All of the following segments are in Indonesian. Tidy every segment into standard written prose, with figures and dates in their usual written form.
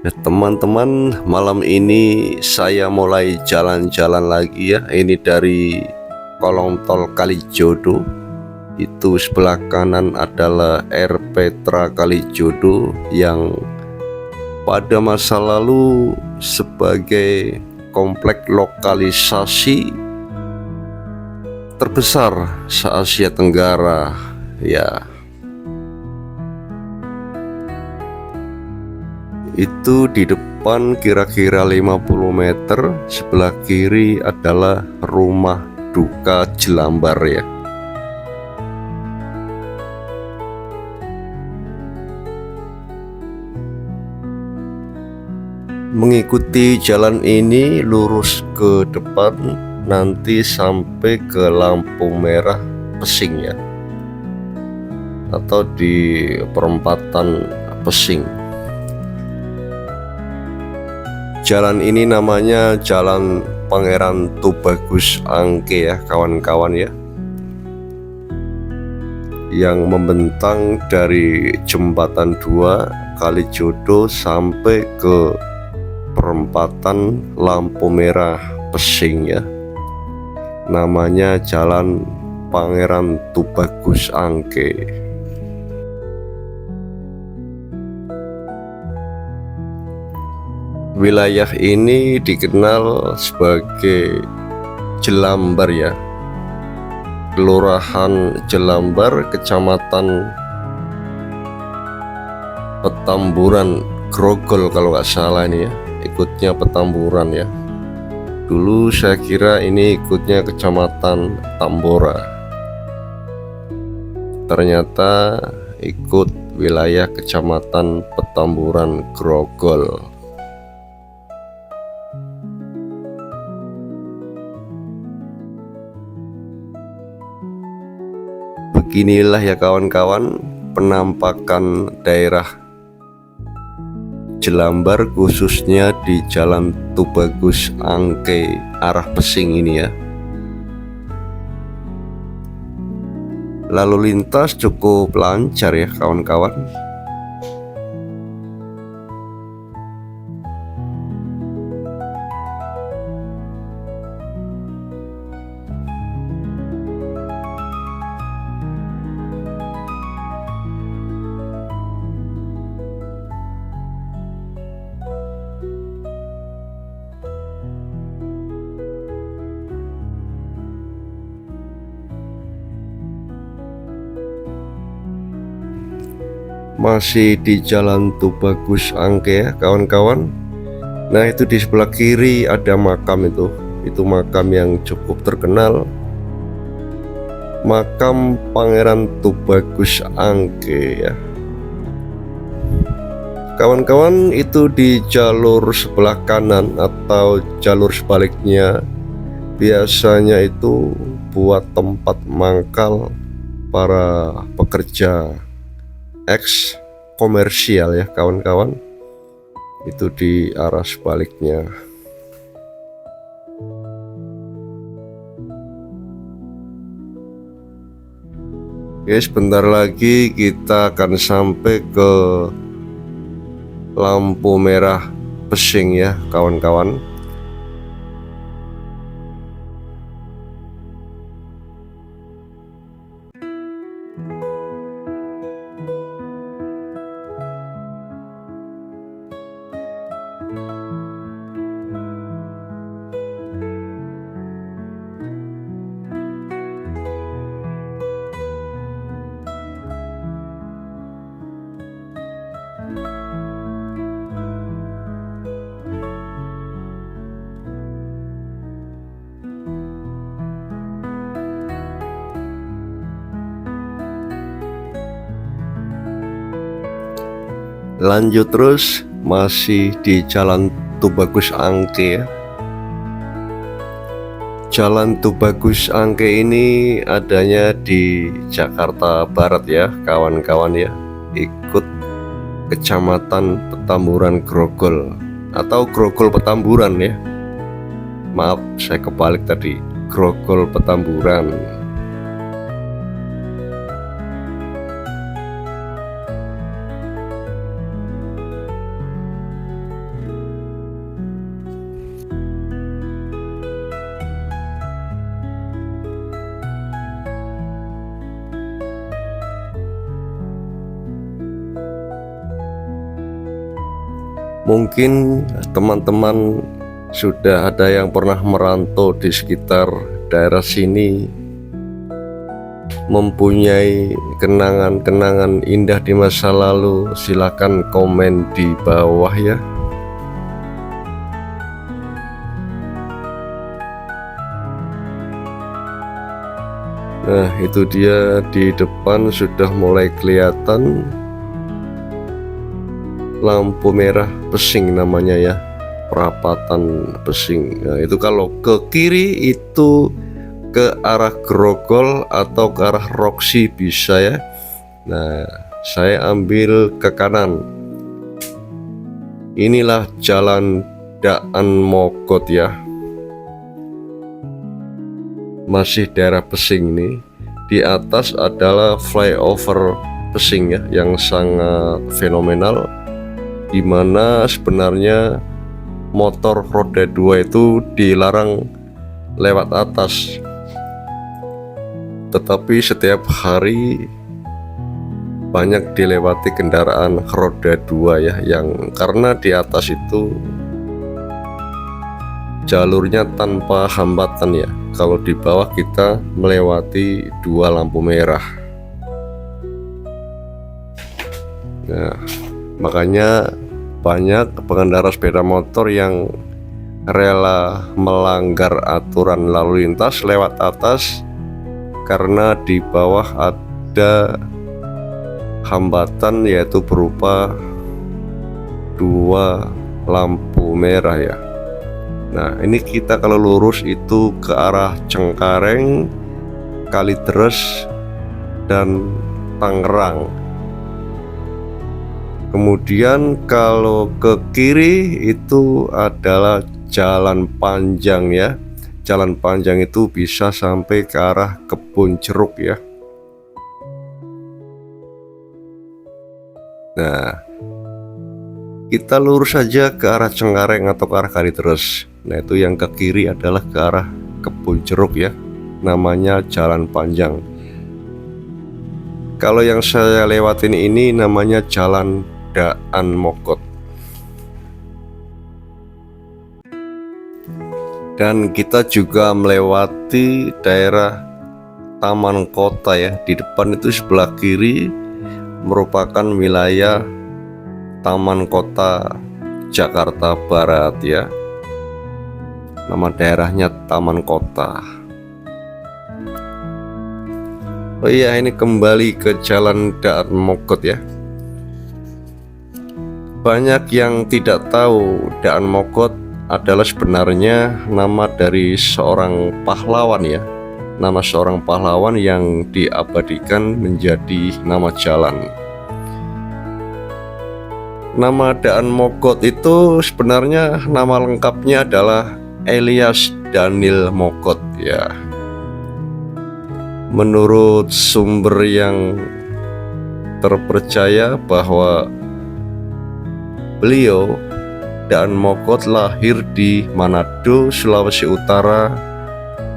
Ya, teman-teman, malam ini saya mulai jalan-jalan lagi ya. Ini dari kolong tol Kalijodo. Itu sebelah kanan adalah Air Petra Kalijodo yang pada masa lalu sebagai komplek lokalisasi terbesar se-Asia Tenggara ya. Itu di depan kira-kira 50 meter, sebelah kiri adalah rumah duka Jelambar ya. Mengikuti jalan ini lurus ke depan nanti sampai ke lampu merah Pesing ya, atau di perempatan Pesing. Jalan ini namanya Jalan Pangeran Tubagus Angke ya kawan-kawan ya, yang membentang dari Jembatan 2 Kalijodo sampai ke perempatan lampu merah Pesing ya. Namanya Jalan Pangeran Tubagus Angke. Wilayah ini dikenal sebagai Jelambar ya. Kelurahan Jelambar, Kecamatan Petamburan, Grogol kalau nggak salah ini ya. Ikutnya Petamburan ya. Dulu saya kira ini ikutnya Kecamatan Tambora. Ternyata ikut wilayah Kecamatan Petamburan, Grogol. Beginilah ya kawan-kawan penampakan daerah Jelambar, khususnya di Jalan Tubagus Angke arah Pesing ini ya. Lalu lintas cukup lancar ya kawan-kawan. Masih di Jalan Tubagus Angke ya kawan-kawan. Nah, itu di sebelah kiri ada makam itu makam yang cukup terkenal, makam Pangeran Tubagus Angke ya. Kawan-kawan, itu di jalur sebelah kanan atau jalur sebaliknya biasanya itu buat tempat mangkal para pekerja eks komersial ya kawan-kawan. Itu di arah sebaliknya. Oke, sebentar lagi kita akan sampai ke lampu merah Pesing ya kawan-kawan. Lanjut terus masih di Jalan Tubagus Angke ya. Jalan Tubagus Angke ini adanya di Jakarta Barat ya kawan-kawan ya. Ikut Kecamatan Petamburan Grogol atau Grogol Petamburan ya. Maaf, saya kebalik tadi, Grogol Petamburan. Mungkin teman-teman sudah ada yang pernah merantau di sekitar daerah sini, mempunyai kenangan-kenangan indah di masa lalu. Silakan komen di bawah ya. Nah, itu dia di depan sudah mulai kelihatan lampu merah Pesing namanya ya, perapatan Pesing. Nah, itu kalau ke kiri itu ke arah Grogol atau ke arah Roxy bisa ya. Nah, saya ambil ke kanan. Inilah jalan Daan Mogot ya, masih daerah Pesing nih. Di atas adalah flyover Pesing ya, yang sangat fenomenal, dimana sebenarnya motor roda 2 itu dilarang lewat atas, tetapi setiap hari banyak dilewati kendaraan roda 2 ya, yang karena di atas itu jalurnya tanpa hambatan ya. Kalau di bawah kita melewati 2 lampu merah. Nah, makanya banyak pengendara sepeda motor yang rela melanggar aturan lalu lintas lewat atas karena di bawah ada hambatan, yaitu berupa 2 lampu merah ya. Nah, ini kita kalau lurus itu ke arah Cengkareng, Kalideres, dan Tangerang. Kemudian kalau ke kiri itu adalah jalan panjang ya. Jalan panjang itu bisa sampai ke arah Kebun Jeruk ya. Nah, kita lurus saja ke arah Cengkareng atau ke arah Kalideres. Nah, itu yang ke kiri adalah ke arah Kebun Jeruk ya, namanya jalan panjang. Kalau yang saya lewatin ini namanya jalan Daan Mogot. Dan kita juga melewati daerah Taman Kota ya. Di depan itu sebelah kiri merupakan wilayah Taman Kota Jakarta Barat ya. Nama daerahnya Taman Kota. Oh iya, ini kembali ke jalan Daan Mogot ya. Banyak yang tidak tahu Daan Mogot adalah sebenarnya nama dari seorang pahlawan ya. Nama seorang pahlawan yang diabadikan menjadi nama jalan. Nama Daan Mogot itu sebenarnya nama lengkapnya adalah Elias Daniel Mogot ya. Menurut sumber yang terpercaya bahwa beliau Daan Mogot lahir di Manado, Sulawesi Utara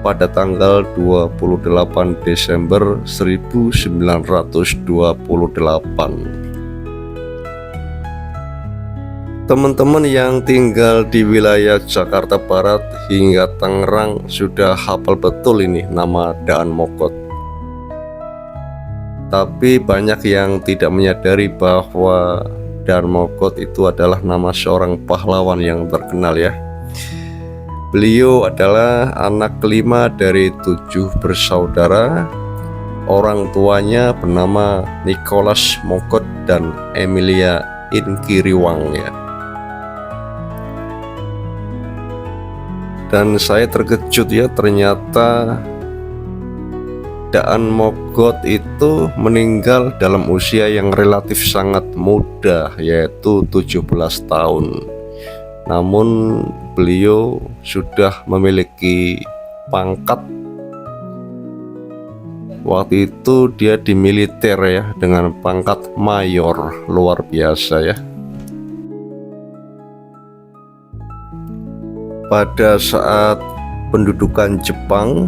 pada tanggal 28 Desember 1928. Teman-teman yang tinggal di wilayah Jakarta Barat hingga Tangerang sudah hafal betul ini nama Daan Mogot. Tapi banyak yang tidak menyadari bahwa Daan Mogot itu adalah nama seorang pahlawan yang terkenal ya. Beliau adalah anak kelima dari 7 bersaudara. Orang tuanya bernama Nicholas Mogot dan Emilia Inkiriwang ya. Dan saya terkejut ya, ternyata Daan Mogot itu meninggal dalam usia yang relatif sangat muda, yaitu 17 tahun. Namun beliau sudah memiliki pangkat. Waktu itu dia di militer ya, dengan pangkat mayor, luar biasa ya. Pada saat pendudukan Jepang,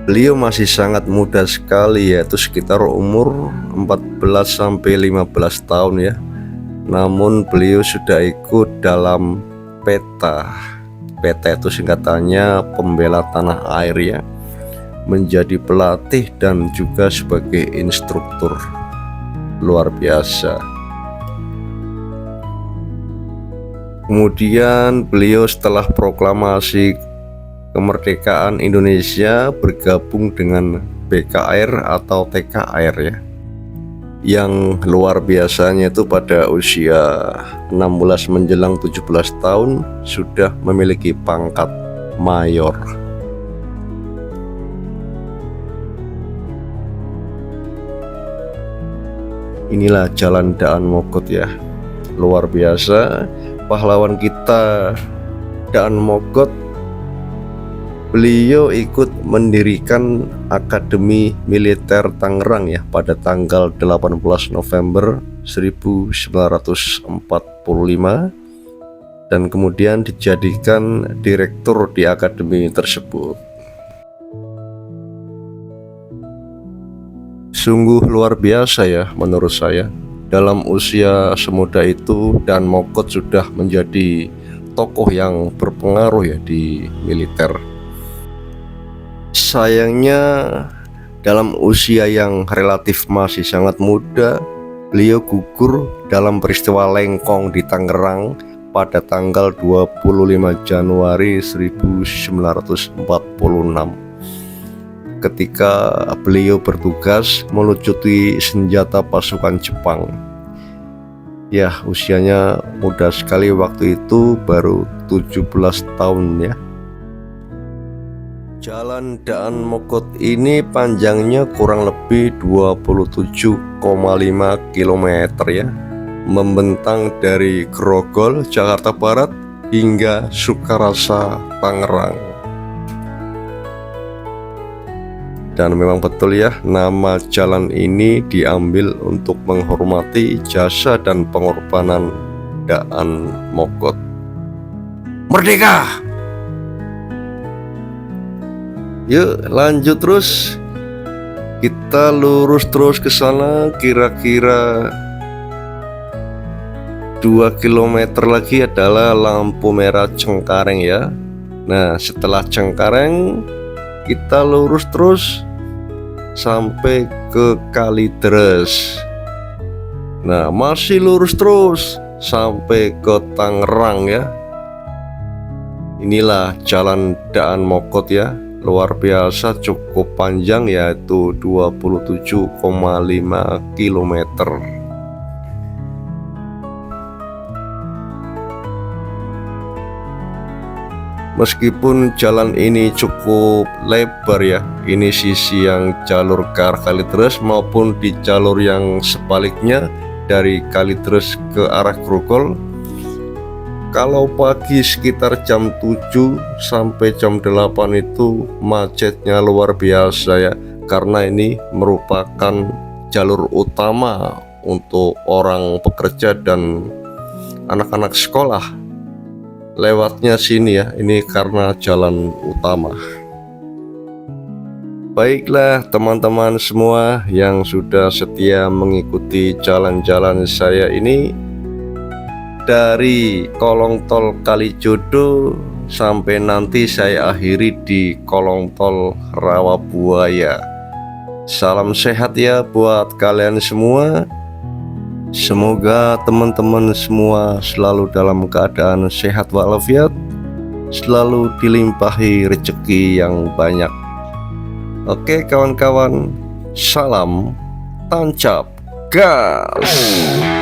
beliau masih sangat muda sekali, yaitu sekitar umur 14-15 tahun ya. namun beliau sudah ikut dalam PETA. PETA itu singkatannya Pembela Tanah Air ya, menjadi pelatih dan juga sebagai instruktur. Luar biasa. Kemudian beliau setelah proklamasi kemerdekaan Indonesia bergabung dengan BKR atau TKR ya. Yang luar biasanya itu pada usia 16 menjelang 17 tahun sudah memiliki pangkat mayor. Inilah jalan Daan Mogot ya. Luar biasa. Pahlawan kita Daan Mogot, beliau ikut mendirikan Akademi Militer Tangerang ya pada tanggal 18 November 1945 dan kemudian dijadikan direktur di akademi tersebut. Sungguh luar biasa ya menurut saya. Dalam usia semuda itu Daan Mogot sudah menjadi tokoh yang berpengaruh ya di militer. Sayangnya dalam usia yang relatif masih sangat muda, beliau gugur dalam peristiwa Lengkong di Tangerang pada tanggal 25 Januari 1946 ketika beliau bertugas melucuti senjata pasukan Jepang. Ya, usianya muda sekali waktu itu, baru 17 tahun ya. Jalan Daan Mogot ini panjangnya kurang lebih 27,5 km ya, membentang dari Grogol, Jakarta Barat hingga Sukarasa, Tangerang. Dan memang betul ya, nama jalan ini diambil untuk menghormati jasa dan pengorbanan Daan Mogot. Merdeka! Yuk lanjut terus. Kita lurus terus ke sana, kira-kira 2 km lagi adalah lampu merah Cengkareng ya. Nah, setelah Cengkareng kita lurus terus sampai ke Kalideres. Nah, masih lurus terus sampai ke Tangerang ya. Inilah jalan Daan Mogot ya. Luar biasa, cukup panjang, yaitu 27,5 km. Meskipun jalan ini cukup lebar ya, ini sisi yang jalur ke arah Kalideres maupun di jalur yang sebaliknya dari Kalideres ke arah Grogol. Kalau pagi sekitar jam 7 sampai jam 8 itu macetnya luar biasa ya, karena ini merupakan jalur utama untuk orang pekerja dan anak-anak sekolah. Lewatnya sini ya, ini karena jalan utama. Baiklah teman-teman semua yang sudah setia mengikuti jalan-jalan saya ini, dari kolong tol Kalijodo sampai nanti saya akhiri di kolong tol Rawabuaya. Salam sehat ya buat kalian semua. Semoga teman-teman semua selalu dalam keadaan sehat walafiat, selalu dilimpahi rezeki yang banyak. Oke kawan-kawan, salam tancap gas.